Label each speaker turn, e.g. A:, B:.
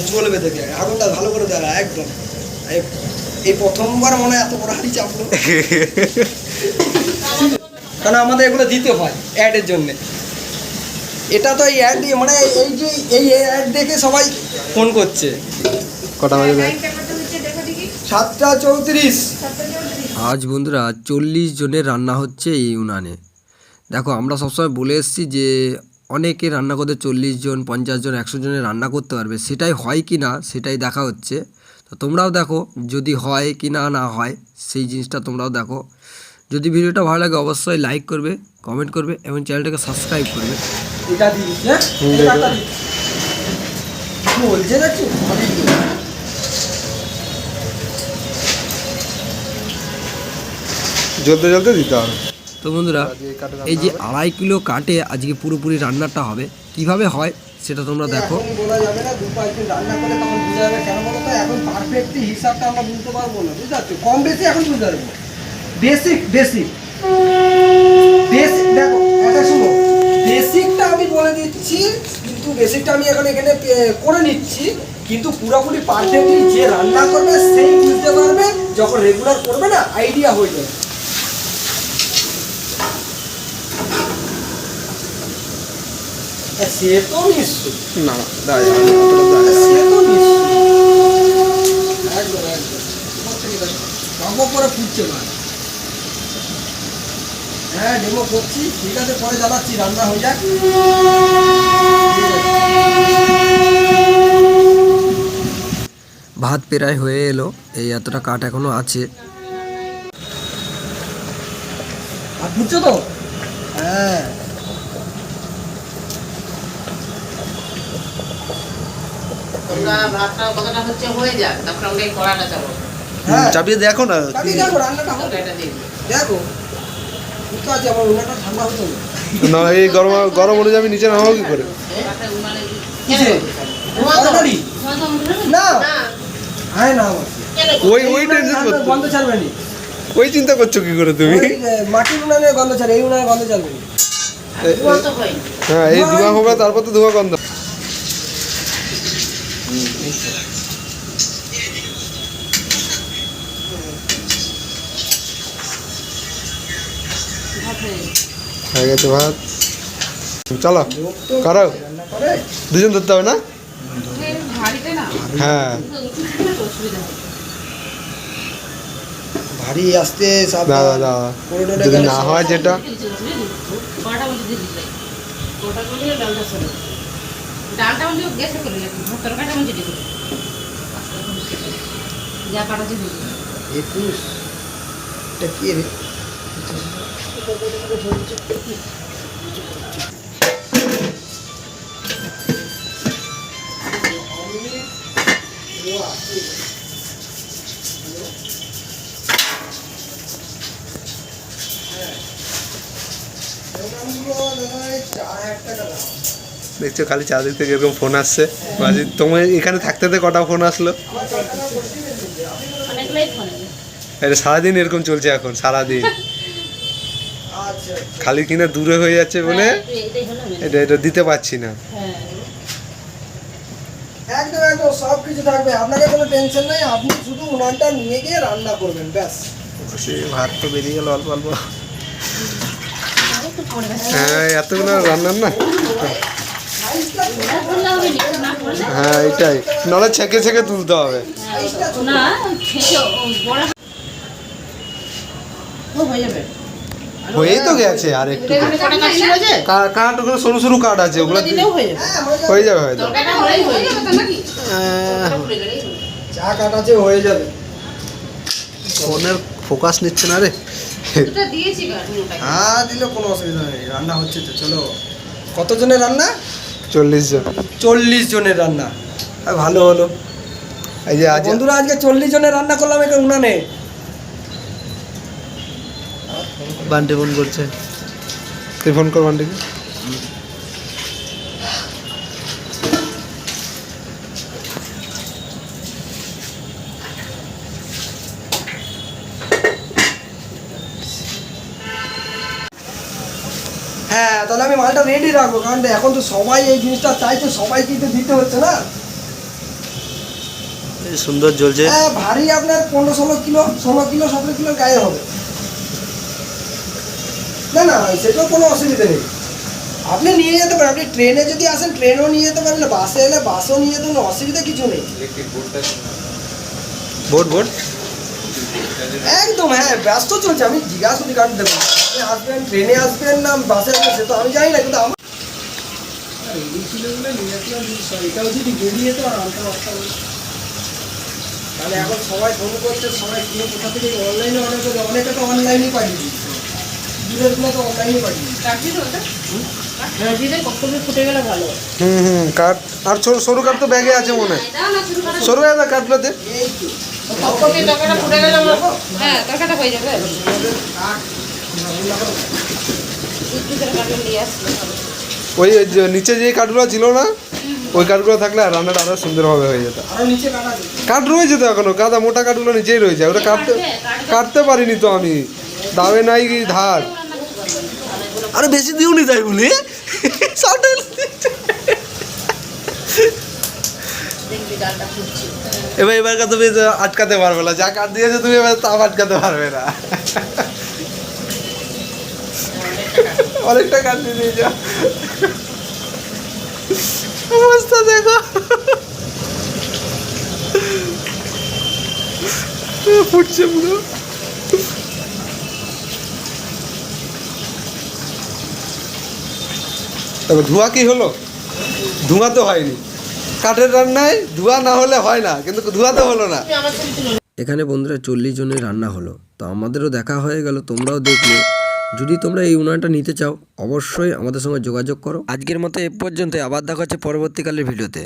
A: জ্বলবে দেখে, আগুনটা ভালো করে দেওয়া একদম। এই প্রথমবার মনে হয় এত বড় হাঁড়ি চাপলো, কারণ আমাদের এগুলো দিতে হয় অ্যাডের জন্যে। এটা তো এই অ্যাড দিয়ে মানে এই যে এই অ্যাড দেখে সবাই ফোন করছে।
B: কটা বাজে দেখ?
A: 7:34।
C: আজ বন্ধুরা 40 জনের রান্না হচ্ছে এই উনানে। দেখো আমরা সবসময় বলে এসেছি যে অনেকে রান্না করতে 40 জন 50 জন 100 জনের রান্না করতে পারবে, সেটাই হয় কি না সেটাই দেখা হচ্ছে। তো তোমরাও দেখো যদি হয় কি না না হয় সেই জিনিসটা তোমরাও দেখো। যদি ভিডিওটা ভালো লাগে অবশ্যই লাইক করবে, কমেন্ট করবে এবং চ্যানেলটাকে সাবস্ক্রাইব করবে।
A: এটা দিস হ্যাঁ, এটা দিস বলছে দেখছো।
B: জ্বলতে জ্বলতে দিতে হবে।
C: তো বন্ধুরা এই যে 2.5 কিলো কাটে আজকে পুরোপুরি রান্নাটা হবে, কিভাবে হয় সেটা তোমরা দেখো।
A: এখন বলা যাবে না, 2-5 দিন রান্না করলে তখন বুঝা যাবে। কেন বলো তো, এখন পারফেক্টলি হিসাবটা আমরা বুঝতে পারবো না, বুঝতে পারছো? কম বেশি এখন বুঝতে পারবো। বেসিক বেসিক বেসিক দেখো, এটা শুনো, বেসিকটা আমি বলে দিচ্ছি, কিন্তু বেসিকটা আমি এখন এখানে করে নিচ্ছি, কিন্তু পুরোপুরি পারফেক্টলি যে রান্না করবে সেই বুঝতে পারবে, যখন রেগুলার করবে না আইডিয়া হয়ে যাবে। সে তো নিশ্চয়
B: না
A: সে তো নিশ্চয় একদম একদম ডেমো করে ফুটছে না। হ্যাঁ ডেমো করছি, ঠিক আছে, পরে জানাচ্ছি রান্না হয়ে যাক।
C: ভাত প্রায় হয়ে এলো, এই এতটা কাঠ এখনো আছে।
A: আর ফুটছো তো? হ্যাঁ
D: ভাতটা কতটা হচ্ছে হয়ে যাক, তারপর আমরা এই কড়াটা চাপাবো।
A: হ্যাঁ
B: চাপিয়ে দেখো না।
A: চাপিয়ে দেখো রান্নাটা হবে।
D: এটা দিয়ে দিই।
A: দেখো ঠিক আছে, আমার উনাটা ঠান্ডা হতো
B: না এই গরম গরম অনুযায়ী আমি নিচে নামাবো কি করে?
D: ভাতটা উনানে দিই।
A: কিসে?
D: ধোঁয়া তো
A: তরকারি?
D: ধোঁয়া তো উঠবে
A: না
D: না।
A: হ্যাঁ না আমার
D: কেন?
B: ওই টেনশন করছো,
A: গন্ধ ছাড়বে নি।
B: ওই চিন্তা করছো কি করে তুমি?
A: ওই, মাটির উনানে গন্ধ ছাড়ে, এই উনানে গন্ধ ছাড়বে নি।
D: ধোঁয়া তো হয়।
B: হ্যাঁ এই ধোঁয়া হবে, তারপর তো ধোঁয়া গন্ধ।
D: ভাত হয়ে গেছে।
B: হয়ে গেছে ভাত, চলো কারো
A: রান্না করে
B: দুজন ধরতে হবে না?
D: এই ভারীতে না,
B: হ্যাঁ
D: অসুবিধা হবে।
A: ভারী আসতে
B: দাদা দাদা যদি না হয় যেটা
D: কড়াটা মধ্যে দিয়ে দিতে, কড়াটা করলে ডালটা সরে যাবে। ডালটা মধ্যে গ্যাসে করে রাখি, তরকারিটা মধ্যে দিয়ে দিই। যা কাটা দিয়ে দিই।
A: 21 এটা কি রে?
B: দেখছো খালি চারদিক থেকে এরকম ফোন আসছে। তোমার এখানে থাকতে থাকতে কটা ফোন আসলো?
D: অনেকগুলোই ফোন এলো।
B: এটা সারাদিন এরকম চলছে এখন, সারাদিন
A: আচ্ছা
B: খালি কিনা দূরে হয়ে যাচ্ছে বলে
D: এটাই হলো মেন।
B: এটা দিতে পারছি না।
D: হ্যাঁ
A: একদম একদম সব কিছু থাকবে, আপনাকে কোনো টেনশন নেই, আপনি শুধু উনানটা নিয়ে গিয়ে রান্না করবেন ব্যাস।
B: সে ভাত তো বেরিয়ে গেল অল্প অল্প।
D: একটু পরে গেছে।
B: হ্যাঁ এতগুলো রান্নার না।
D: না করলে হবে নি, না করলে
B: হ্যাঁ এটাই, নাহলে ছেঁকে ছেঁকে তুলতে হবে।
D: না খেয়ে বড় ও হয়ে যাবে।
B: হয়েই তো গেছে আর একটু।
D: এখানে কটা কাজ ছিল যে
B: কাঠ ওগুলো সরু সরু কাঠ আছে, ওগুলো
D: দিলেও হয়ে যাবে।
A: হ্যাঁ
B: হয়ে যাবে হয়তো।
D: তরকারিটা হলেই হয়ে যাবে তো নাকি? ভুলে গেলেই হলো।
A: চা কাটাছে হয়ে যাবে।
B: ফোনের ফোকাস নিচ্ছে না রে।
D: দুটো দিয়েছি গা দুটোটাকে।
A: হ্যাঁ দিলে কোনো অসুবিধা নেই, রান্না হচ্ছে তো। চলো, কতজনের রান্না?
B: 40 জন।
A: 40 জনের রান্না। ভালো হলো
B: এই যে আজ
A: বন্ধুরা, আজকে 40 জনের রান্না করলাম একটা উনানে।
B: বান্টি ফোন করছে, তুই ফোন কর বান্টিকে।
A: হ্যাঁ তাহলে আমি মালটা রেডি রাখবো, কারণ এখন তো সবাই এই জিনিসটা চাইছে, সবাইকে তো দিতে হচ্ছে না।
B: এই সুন্দর জ্বলছে।
A: হ্যাঁ ভারী আপনার 15-16 কিলো 17 কিলোর গায়ে হবে। না সেটাও কোনো অসুবিধা নেই, আপনি নিয়ে যেতে পারেন। আপনি ট্রেনে যদি আসেন ট্রেনও নিয়ে যেতে পারেন, বাসে এলে বাসও নিয়ে যেতে পারেন, অসুবিধা কিছু নেই।
B: বোর্ড
A: একদম হ্যাঁ ব্যস্ত চলছে। আমি জিজ্ঞাসা করি কারণ দেখুন আপনি আসবেন ট্রেনে আসবেন না বাসে আসবেন সে তো আমি জানি না, কিন্তু আমার এই ছিলগুলো নিয়ে আসলাম বিষয়। এটাও যদি বেরিয়ে যেত আর আনতে পারতাম না। তাহলে এখন সবাই ফোন করছে, সবাই কিনে কোথা থেকে অনলাইনে অর্ডার করছে, অনেকে তো অনলাইনেই পাঠিয়ে দিচ্ছে, দূরেরগুলো তো অনলাইনে পাঠিয়ে দিচ্ছে।
D: কাটবি তো ওটা? হ্যাঁ দিলে কখন ফুটে গেলে ভালো।
B: কাঠ আর সরু কাঠ তো ব্যাগে আছে মনে হয়।
D: দাও না শুরু করো।
B: সরু একটা কাঠগুলোতে।
A: এই তো
D: তখনই তরকারিটা ফুটে গেলে আমরা হ্যাঁ তরকারিটা হয়ে যাবে। একটু করে কাটলে নিয়ে আসলে ভালো।
B: ওই যে নিচে যে কাঠগুলো ছিল না, ওই কাঠগুলো থাকলে আর রান্নাটা আরো সুন্দরভাবে হয়ে যেত।
A: আরো নিচে কাটা আছে।
B: কাঠ রয়েছে তো এখনো, কাদা মোটা কাঠগুলো নিচেই রয়েছে, ওটা কাটতে পারিনি তো আমি, দাবে নাই কি ধার। আরে বেশি দিওনি তাই বলি
D: দেখবি ডালটা ফুটছে।
B: এবার তুমি আটকাতে পারবে না, যা কাঠ দিয়েছে তুমি এবার তা আটকাতে পারবে না। অনেকটা কাঠ দিয়ে দিয়েছ, অবস্থা দেখো ফুটছে পুরো। তবে ধোঁয়া কি হলো? ধোঁয়া তো হয়নি, কাঠের রান্নায় ধোঁয়া না হলে হয় না, কিন্তু ধোঁয়া তো হলো না।
C: এখানে বন্ধুরা 40 জনের রান্না হলো, তো আমাদেরও দেখা হয়ে গেল, তোমরাও দেখলে। যদি তোমরা এই উনানটা নিতে চাও অবশ্যই আমাদের সঙ্গে যোগাযোগ করো। আজকের মতো এ পর্যন্ত, আবার দেখা হচ্ছে পরবর্তীকালের ভিডিওতে।